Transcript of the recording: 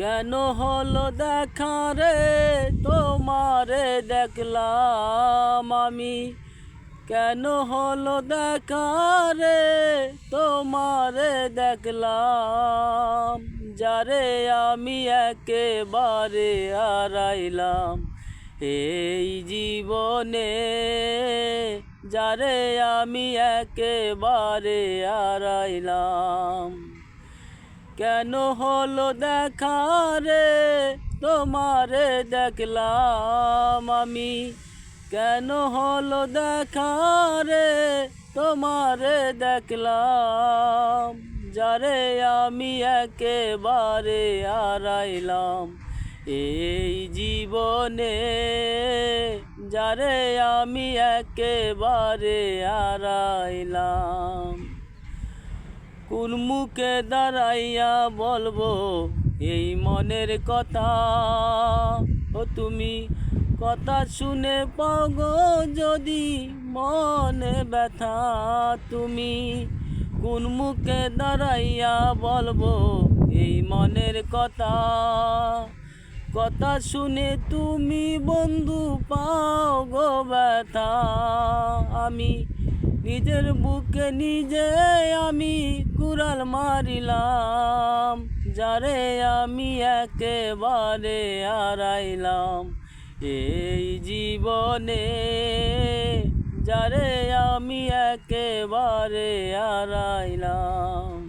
কেন হলো দেখা রে তোমারে দেখলাম আমি, কেন হলো দেখা রে তোমারে দেখলাম, যারে আমি একেবারে হারাইলাম এই জীবনে, যারে আমি একেবারে হারাইলাম। কেন হলো দেখা রে তোমারে দেখলাম আমি, কেন হলো দেখা রে তোমারে দেখলাম, যারে আমি একেবারে হারাইলাম এই জীবনে, যারে আমি একেবারে হারাইলাম। কোন মুখে দাঁড়াইয়া বলবো এই মনের কথা, ও তুমি কথা শুনে পাও গো যদি মনে ব্যথা। তুমি কোন মুখে দাঁড়াইয়া বলবো এই মনের কথা, কথা শুনে তুমি বন্ধু পাও গো ব্যথা। আমি নিজের বুকে নিজে আমি কুড়াল মারিলাম, যারে আমি একেবারে হারাইলাম এই জীবনে, যারে আমি একেবারে হারাইলাম।